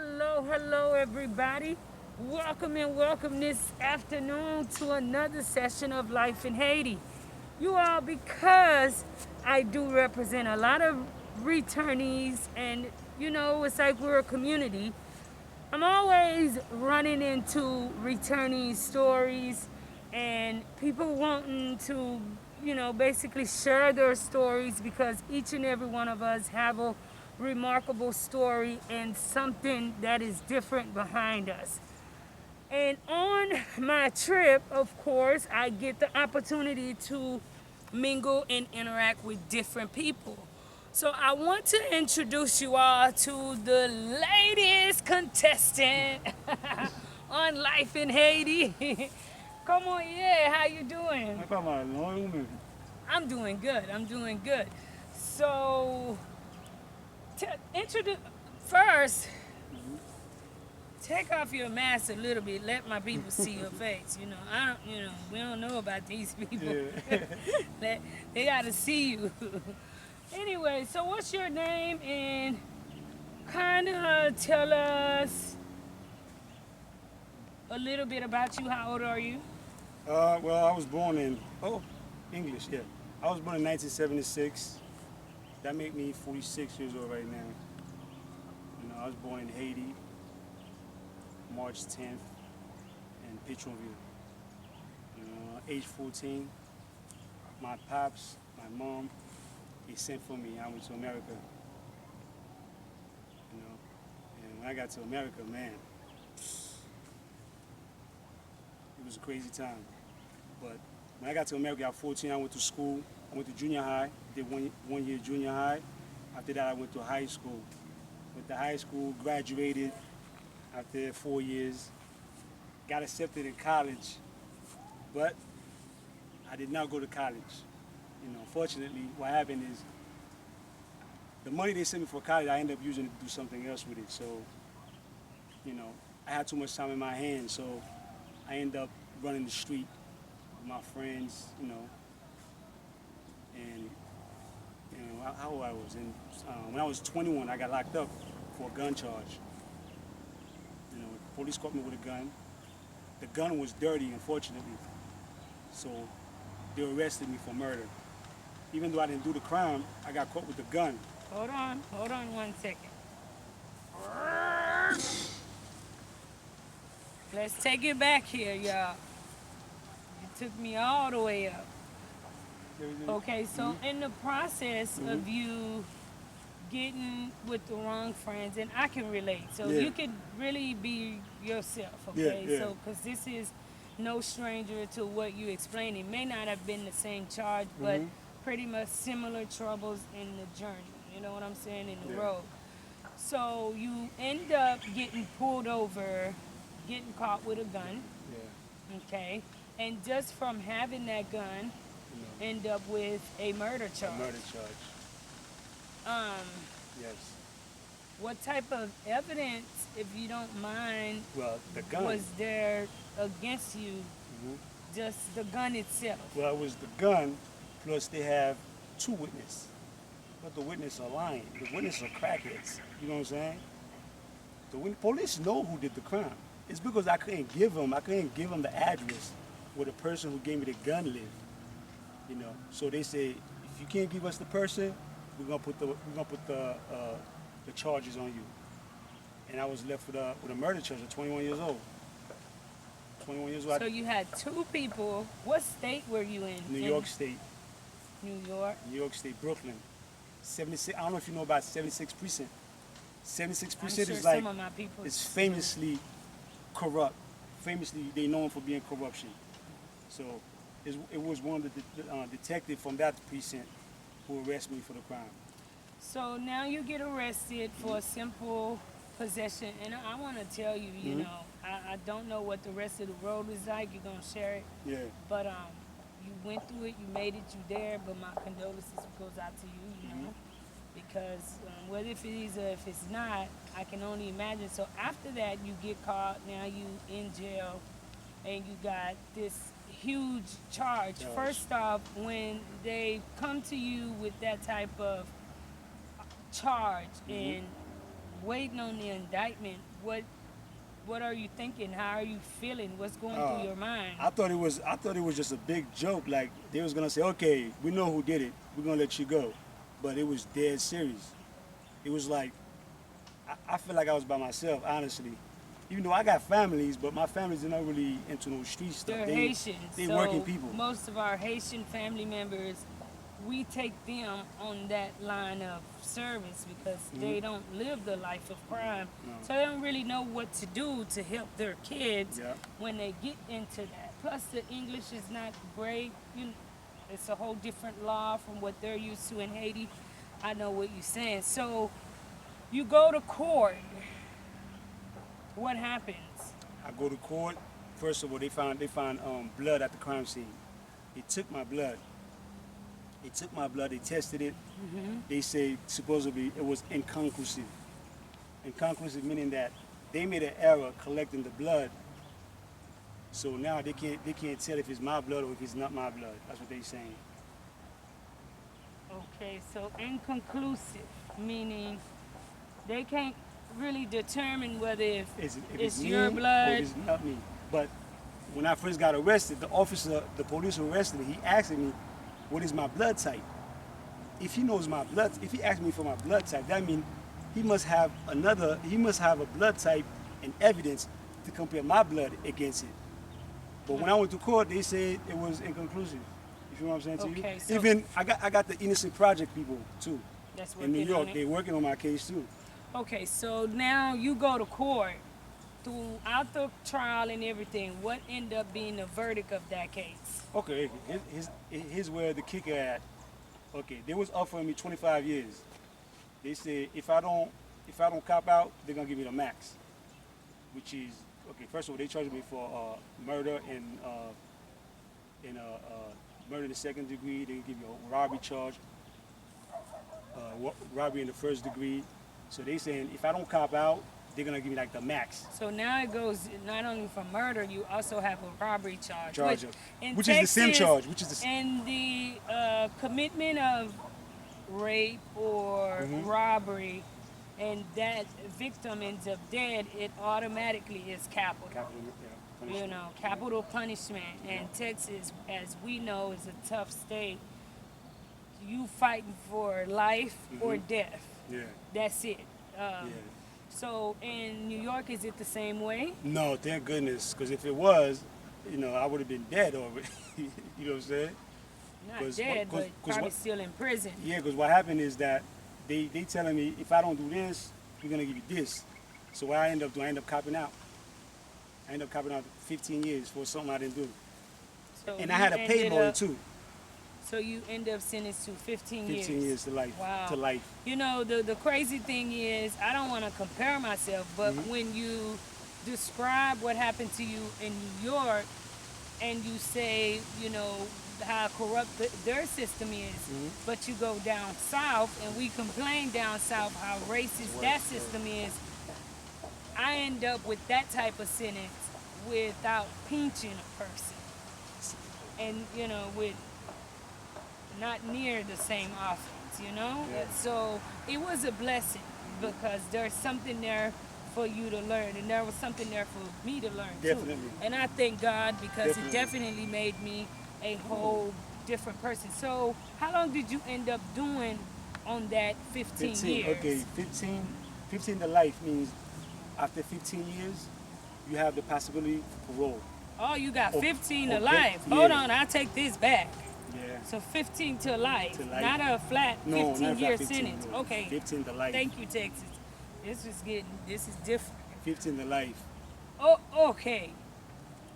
hello, everybody. Welcome and welcome this afternoon to another session of Life in Haiti. You all, because I do represent a lot of returnees, and it's like we're a community. I'm always running into returnee stories and people wanting to, basically share their stories because each and every one of us have a remarkable story and something that is different behind us. And on my trip, of course, I get the opportunity to mingle and interact with different people. So I want to introduce you all to the latest contestant on Life in Haiti. Come on, yeah, how you doing? Pas mal, non, mais I'm doing good. I'm doing good. So, to introduce first, take off your mask a little bit. Let my people see your face. I don't. We don't know about these people. yeah. They gotta see you. Anyway, so what's your name and kind of tell us a little bit about you. How old are you? Well, I was born in English, yeah. I was born in 1976. That make me 46 years old right now. I was born in Haiti, March 10th, in Patronville. Age 14, my pops, my mom, they sent for me. I went to America. And when I got to America, man, it was a crazy time. But when I got to America at 14, I went to school. I went to junior high, did one year junior high. After that, I went to high school. Went to high school, graduated after 4 years, got accepted in college, but I did not go to college. Unfortunately, what happened is the money they sent me for college, I ended up using it to do something else with it. So, I had too much time in my hands, so I ended up running the street with my friends, and how old I was. And when I was 21, I got locked up for a gun charge. The police caught me with a gun. The gun was dirty, unfortunately, so they arrested me for murder. Even though I didn't do the crime, I got caught with the gun. Hold on 1 second. Let's take it back here, y'all. You took me all the way up. Okay, so in the process of you getting with the wrong friends, and I can relate, so Yeah. you could really be yourself, Yeah, okay? yeah. So, because this is no stranger to what you explained. It may not have been the same charge, but pretty much similar troubles in the journey. You know what I'm saying? In the Yeah. road. So you end up getting pulled over, getting caught with a gun, Yeah. okay? And just from having that gun, end up with a murder A charge. murder charge. Um, Yes. what type of evidence, if you don't mind, Well, the gun. was there against you? Mhm. Just the gun itself. Well, it was the gun, plus they have two witnesses. But the witnesses are lying. The witnesses are crackheads. You know what I'm saying? The police know who did the crime. It's because I couldn't give them the address where the person who gave me the gun lived. So they say, if you can't give us the person, we're gonna put the charges on you. And I was left with a murder charge at 21 years old. 21 years old. So you had two people. What state were you in? New York State. New York. New York State, Brooklyn. 76. I don't know if you know about 76 precinct. 76 I'm precinct sure is like some of my people. it's famously corrupt. Famously, they known for being corruption. So it was one of the detectives from that precinct who arrested me for the crime. So now you get arrested for a simple possession, and I want to tell you, I don't know what the rest of the road is like. You're gonna share it, Yeah. but you went through it, you made it, you there. But my condolences goes out to you, because whether if it is or if it's not, I can only imagine. So after that, you get caught. Now you in jail, and you got this huge charge. Charge. First off, when they come to you with that type of charge, and waiting on the indictment, what are you thinking? How are you feeling? What's going through your mind? I thought it was just a big joke. Like they was gonna say, okay, we know who did it. We're gonna let you go, but it was dead serious. It was like I feel like I was by myself, honestly. Even though I got families, but my families are not really into no street stuff. They're Haitians. They so working people. Most of our Haitian family members, we take them on that line of service because they don't live the life of crime. No. So they don't really know what to do to help their kids Yeah. when they get into that. Plus the English is not great. It's a whole different law from what they're used to in Haiti. I know what you're saying. So you go to court. What happens? I go to court. First of all, they found blood at the crime scene. They took my blood. They tested it. They say supposedly it was inconclusive. Inconclusive meaning that they made an error collecting the blood. So now they can't tell if it's my blood or if it's not my blood. That's what they're saying. Okay, so inconclusive, meaning they can't really determine whether if it's me your or blood. if it's not me. But when I first got arrested, the police who arrested me, he asked me, what is my blood type? If he knows my blood, if he asked me for my blood type, that means he must have a blood type and evidence to compare my blood against it. But when I went to court, they said it was inconclusive. You feel what I'm saying to Okay, you? so Even I got the Innocent Project people too. That's In New working York, on it. they're working on my case too. Okay, so now you go to court. Throughout the trial and everything, what ended up being the verdict of that case? Okay, here's where the kicker at. Okay, they was offering me 25 years. They said if I don't cop out, they're gonna give me the max, which is okay. First of all, they charged me for murder and murder in the second degree. They give you a robbery charge, robbery in the first degree. So they saying if I don't cop out, they're gonna give me like the max. So now it goes not only for murder, you also have a robbery charge. Which is the same charge. And the commitment of rape or robbery, and that victim ends up dead, it automatically is capital. Capital punishment. And Texas, as we know, is a tough state. You fighting for life or death. Yeah. That's it. Yeah. So in New York, is it the same way? No, thank goodness. Because if it was, I would have been dead already. You know what I'm saying? Not dead, but probably still in prison. Yeah, because what happened is that they telling me if I don't do this, we're gonna give you this. So what I end up doing, I end up copping out. I end up copping out 15 years for something I didn't do. So and I had to pay more too. So you end up sentenced to 15 years. 15 years to life. Wow. To life. The crazy thing is, I don't want to compare myself, but when you describe what happened to you in New York, and you say, how corrupt their system is, but you go down south, and we complain down south how racist that system is, I end up with that type of sentence without pinching a person. And, with not near the same offense, Yeah. So it was a blessing because there's something there for you to learn, and there was something there for me to learn Definitely. too. And I thank God because it definitely made me a whole different person. So how long did you end up doing on that 15 years? Okay, 15 to life means after 15 years, you have the possibility for parole. Oh, you got 15 to okay. life. Yeah. Hold on, I'll take this back. Yeah. So 15 to life, To life. not a flat 15-year 15, sentence. no. Okay. 15 to life. Thank you, Texas. This is different. 15 to life. Oh, okay.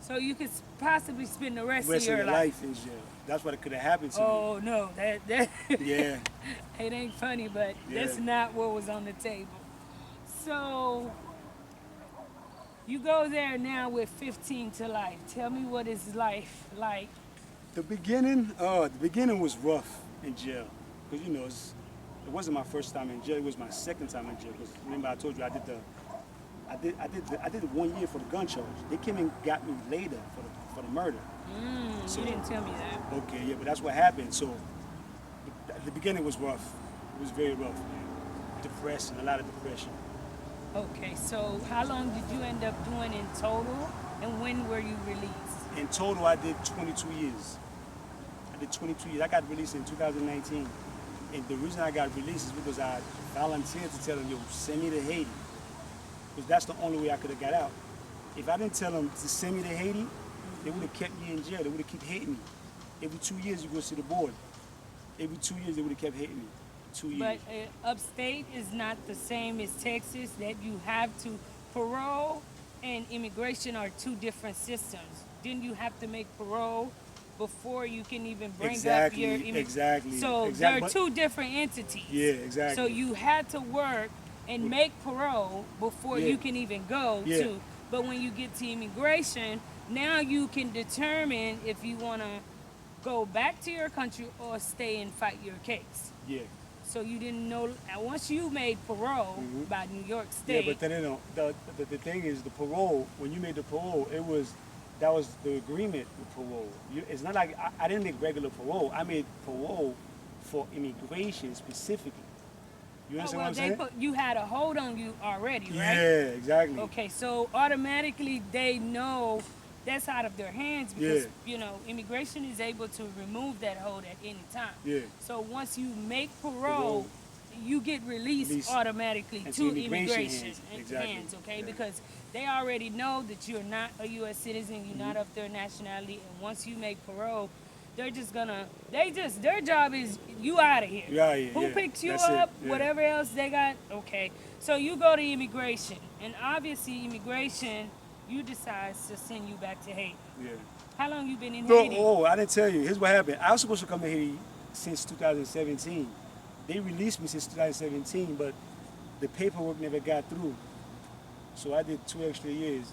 So you could possibly spend the rest of your life in jail. That's what could have happened to me. Oh no, that Yeah. it ain't funny, but that's Yeah. not what was on the table. So you go there now with 15 to life. Tell me what is life like. The beginning was rough in jail, because it wasn't my first time in jail. It was my second time in jail. Because remember I told you I did 1 year for the gun charge. They came and got me later for the murder. You didn't tell me that. Okay, yeah, but that's what happened. So the beginning was rough. It was very rough, man. Depression, a lot of depression. Okay, so how long did you end up doing in total, and when were you released? In total, I did 22 years. I did 22 years. I got released in 2019. And the reason I got released is because I volunteered to tell them, yo, send me to Haiti. Because that's the only way I could have got out. If I didn't tell them to send me to Haiti, they would have kept me in jail. They would have kept hating me. Every 2 years, you go to the board. Every 2 years, they would have kept hating me. 2 years. But upstate is not the same as Texas, that you have to, parole and immigration are two different systems. Didn't you have to make parole before you can even bring up your Exactly. So exactly. they're two different entities. Yeah, exactly. So you had to work and make parole before Yeah. you can even go Yeah. to. But when you get to immigration, now you can determine if you want to go back to your country or stay and fight your case. Yeah. So you didn't know, and once you made parole by New York Yeah, State, but then the thing is, the parole, when you made the parole, that was the agreement with parole. It's not like I didn't make regular parole. I made parole for immigration specifically. You understand what I'm saying? you had a hold on you already, right? Yeah, exactly. Okay, so automatically they know that's out of their hands because Yeah. Immigration is able to remove that hold at any time. Yeah. So once you make parole, Parole. you get released Release automatically into to immigration immigration hands. and Exactly. hands, okay? Yeah. Because they already know that you're not a U.S. citizen, you're not of their nationality, and once you make parole, they're just gonna, their job is you out of here. You outta here, Who yeah. picked you That's it, up, yeah. whatever else they got, okay. So you go to immigration, and obviously immigration, you decide to send you back to Haiti. Yeah. How long you been in No, Haiti? oh, I didn't tell you. Here's what happened. I was supposed to come to Haiti since 2017. They released me since 2017, but the paperwork never got through. So I did 2 extra years.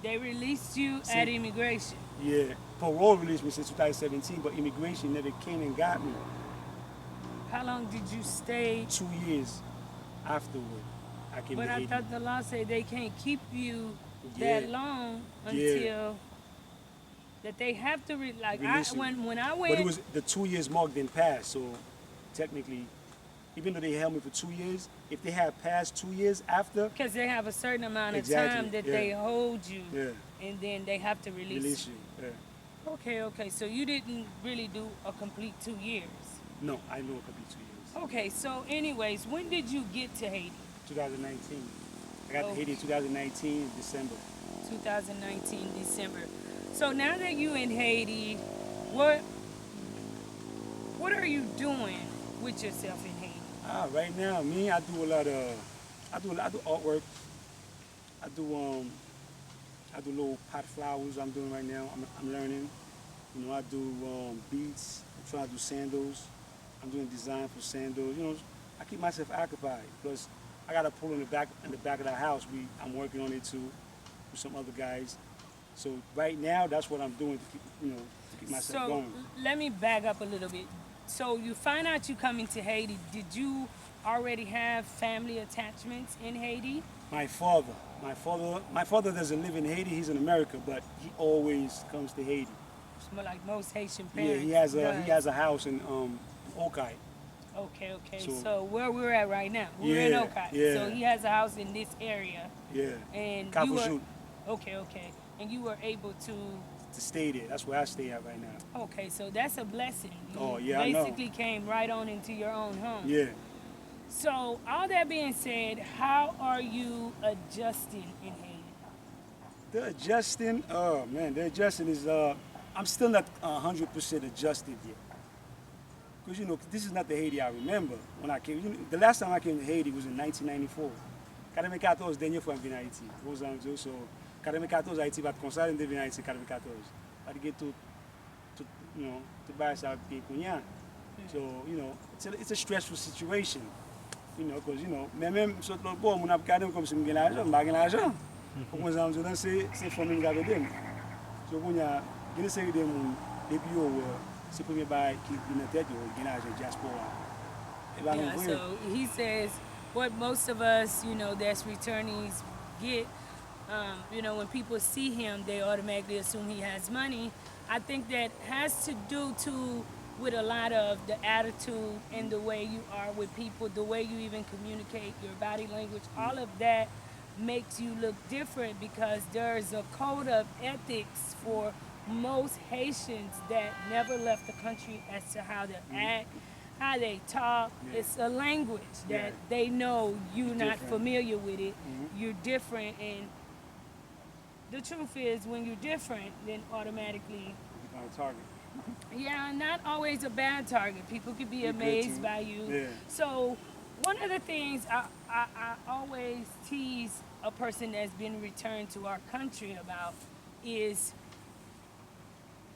They released you See- at immigration. Yeah, parole released me since 2017, but immigration never came and got me. How long did you stay? 2 years afterward, I came But to I Haiti. thought the law said they can't keep you Yeah. that long Yeah. until that they have to Release you. when I But went. it was the 2 years mark didn't pass, so technically, even though they held me for 2 years, if they had passed 2 years after, because they have a certain amount of Exactly, time that yeah. they hold you, yeah, and then they have to release, release you. you. Yeah. Okay. So you didn't really do a complete 2 years. No, I know it could be 2 years. Okay. So, anyways, when did you get to Haiti? 2019. I got Oh. to Haiti in 2019, December. 2019 December. So now that you in Haiti, what are you doing with yourself in Haiti? Right now, me, I do a lot of, I do artwork. I do little pot flowers. I'm doing right now. I'm learning. I do beads. I'm trying to do sandals. I'm doing design for sandals. I keep myself occupied. Plus, I got a pool in the back of the house. I'm working on it too with some other guys. So right now, that's what I'm doing to keep myself So going. let me back up a little bit. So you find out you coming to Haiti. Did you already have family attachments in Haiti? My father doesn't live in Haiti. He's in America, but he always comes to Haiti. It's more like most Haitian Yeah, parents. he has a house in Okai. Okay. So- So where we're at right now, we're in Yeah, Okai. yeah. So he has a house in this area, Yeah, and you Kafujut, were okay, and you were able to. to stay there. That's where I stay at right now. Okay, so that's a blessing. You Oh, yeah, I know. basically came right on into your own home. Yeah. So all that being said, how are you adjusting in Haiti? The adjusting, oh man, the adjusting is, I'm still not 100% adjusted yet. Because, this is not the Haiti I remember when I came. The last time I came to Haiti was in 1994. Kada me 14 denye fwa mwen Haiti. So, kada me 14 Haiti bat konsa den devin Haiti kada me 14. But get to buy sa pe kounya. So, it's a stressful situation. Because, même sot l'autre bord, moun ap kade m kom si m gen l'ajan, m ba gen l'ajan. Pou kon zanm zonan, se fòmè m gade dem. So, kounya, gen seri de moun, depi yo, se premye bay ki nan tèt yo, gen l'ajan diaspora. E ba Yeah, nou vwe. so he says what most of us, that's returnees get, when people see him, they automatically assume he has money. I think that has to do to with a lot of the attitude and the way you are with people, the way you even communicate, your body language, all of that makes you look different because there's a code of ethics for most Haitians that never left the country as to how they act, how they talk. Yeah. It's a language that Yeah. they know you're not different. familiar with it. You're different, and the truth is, when you're different, then automatically, You become a target. yeah, not always a bad target. People could be Be good amazed too. by you. Yeah. So, one of the things I always tease a person that's been returned to our country about is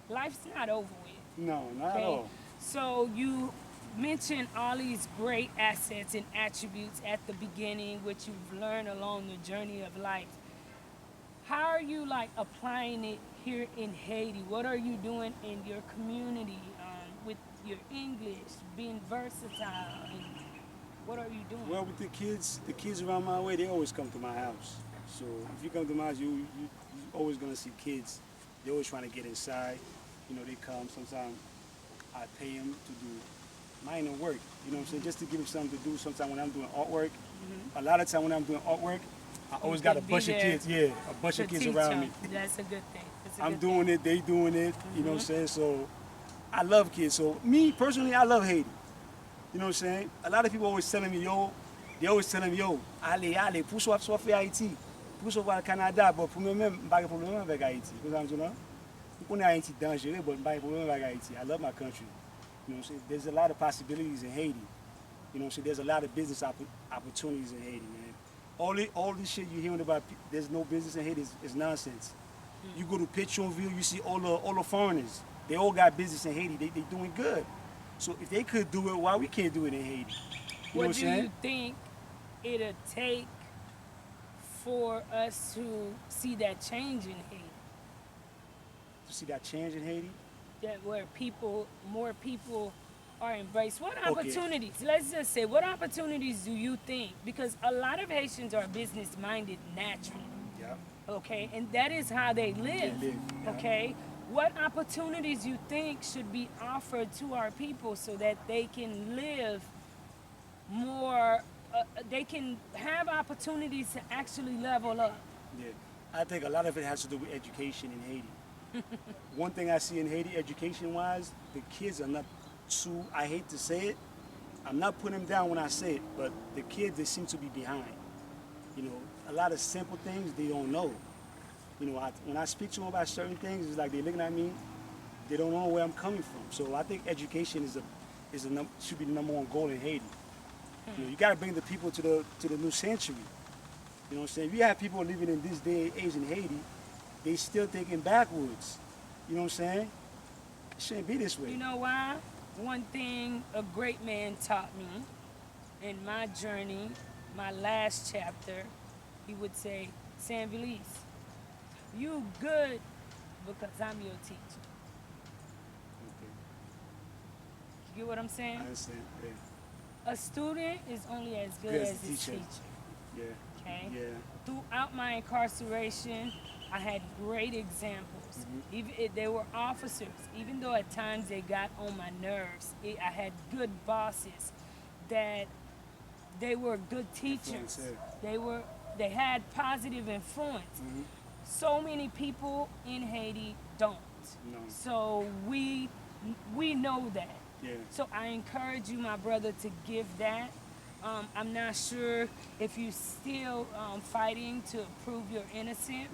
life's not over with. No, not at Okay? all. So, you mentioned all these great assets and attributes at the beginning, which you've learned along the journey of life. How are you like applying it here in Haiti? What are you doing in your community with your English, being versatile, and what are you doing? Well, with the kids around my way, they always come to my house. So if you come to my house, you always gonna see kids. They're always trying to get inside. You know, they come. Sometimes I pay them to do minor work. You know what I'm saying? Just to give them something to do. Sometimes when I'm doing artwork, a lot of time when I'm doing artwork, I always got a can be bunch of there kids. Yeah, a bunch to of kids teach around them. me. That's a good thing. That's a I'm good doing thing. it, they doing it, you know what I'm saying? So I love kids. So me personally, I love Haiti. You know what I'm saying? A lot of people always telling me, yo, they always telling me, yo, allez, pour soit faire Haïti. Pour soit le Canada, but pour moi-même, je n'ai pas de problème avec Haïti. Vous comprenez? Je connais Haïti dangereux, but je n'ai pas de problème avec Haïti. I love my country. You know what I'm saying? There's a lot of possibilities in Haiti. You know what I'm saying? There's a lot of business opportunities in Haiti, man. All this shit you're hearing about, there's no business in Haiti is nonsense. You go to Petronville, you see all the foreigners. They all got business in Haiti. They doing good. So if they could do it, why we can't do it in Haiti? You know What what do I'm you saying? think it'll take for us to see that change in Haiti? To see that change in Haiti? That where more people are embraced. What Okay. opportunities, let's just say, what opportunities do you think? Because a lot of Haitians are business minded naturally, Yeah. okay? And that is how they live, live, yeah. okay? What opportunities you think should be offered to our people so that they can live more, they can have opportunities to actually level up? Yeah. I think a lot of it has to do with education in Haiti. One thing I see in Haiti, education-wise, the kids are not too, I hate to say it, I'm not putting them down when I say it, but the kids, they seem to be behind. You know, a lot of simple things they don't know. You know, when I speak to them about certain things, it's like they're looking at me, they don't know where I'm coming from. So I think education should be the number one goal in Haiti. You know, you got to bring the people to the new century. You know what I'm saying? If you have people living in this day and age in Haiti, they still thinking backwards. You know what I'm saying? It shouldn't be this way. You know why? One thing a great man taught me in my journey, my last chapter, he would say, San Feliz, you good because I'm your teacher. Okay. You get what I'm saying? I understand. Yeah. A student is only as good Good as as the his teacher. teacher. Yeah. Okay? Yeah. Throughout my incarceration, I had great examples. Even if they were officers, even though at times they got on my nerves, I had good bosses that they were good teachers. Influence, yeah. They had positive influence. So many people in Haiti don't. No. So we know that. Yeah. So I encourage you, my brother, to give that. I'm not sure if you're still fighting to prove you're innocent,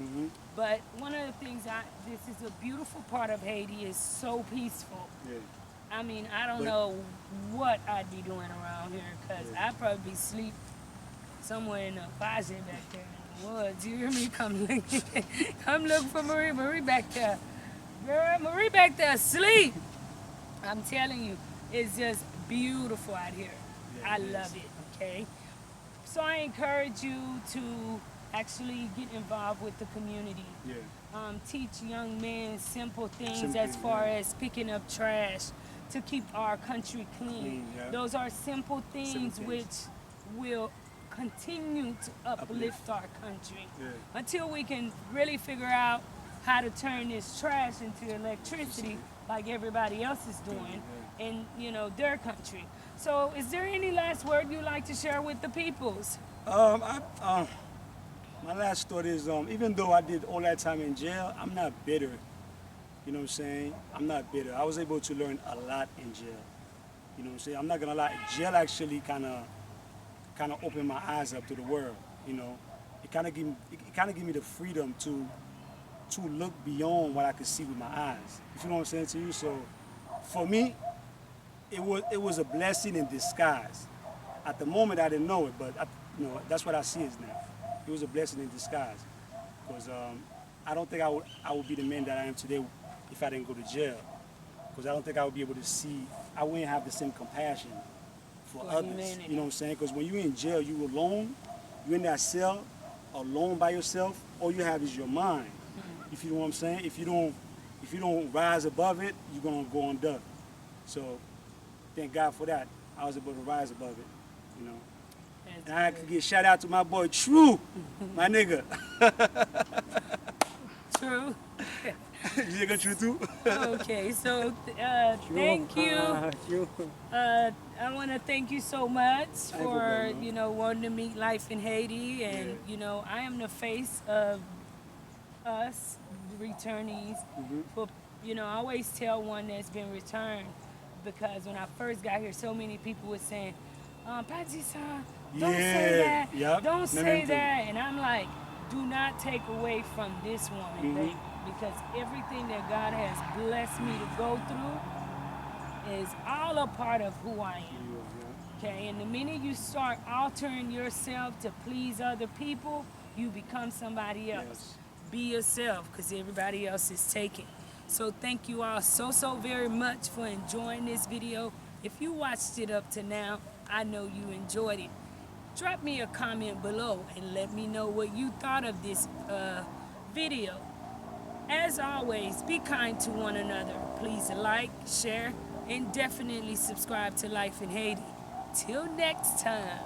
but one of the things, this is a beautiful part of Haiti, is so peaceful. Yeah. I mean, I don't But- know what I'd be doing around here, because Yeah. I'd probably be asleep somewhere in a closet back there in the woods. You hear me? Come look for Marie. Marie back there. Girl, Marie back there asleep. I'm telling you, it's just beautiful out here. Yeah, I it love is. it, okay? So I encourage you to actually get involved with the community. Yeah. Teach young men simple things Simple, as far yeah. as picking up trash to keep our country clean. Clean, yeah. Those are simple things things. which will continue to uplift our country Yeah. until we can really figure out how to turn this trash into electricity like everybody else is doing. in their country. So, is there any last word you'd like to share with the peoples? My last thought is, even though I did all that time in jail, I'm not bitter. You know what I'm saying? I'm not bitter. I was able to learn a lot in jail. You know what I'm saying? I'm not gonna lie. Jail actually kind of opened my eyes up to the world. You know, it kind of gave me the freedom to look beyond what I could see with my eyes. You feel what I'm saying to you? So, for me, it was a blessing in disguise. At the moment, I didn't know it, but that's what I see it now. It was a blessing in disguise, because I don't think I would be the man that I am today if I didn't go to jail. Because I don't think I would be able to see. I wouldn't have the same compassion for others. Humanity. You know what I'm saying? Because when you're in jail, you alone. You're in that cell, alone by yourself. All you have is your mind. If you know what I'm saying. If you don't rise above it, you're gonna go under. So, thank God for that. I was able to rise above it. You know. That's And I good. could get shout out to my boy True, my nigga. True. You nigga True too? Okay, so thank you. I want to thank you so much for wanting to meet Life in Haiti, and I am the face of us returnees. But I always tell one that's been returned, because when I first got here, so many people were saying, Paji-san, don't say Yeah. that, Yup. don't say Memento. that, and I'm like, do not take away from this woman, baby, because everything that God has blessed me to go through is all a part of who I am. Okay, and the minute you start altering yourself to please other people, you become somebody else. Yes. Be yourself, because everybody else is taken. So thank you all so very much for enjoying this video. If you watched it up to now, I know you enjoyed it. Drop me a comment below and let me know what you thought of this video. As always, be kind to one another. Please like, share, and definitely subscribe to Life in Haiti. Till next time.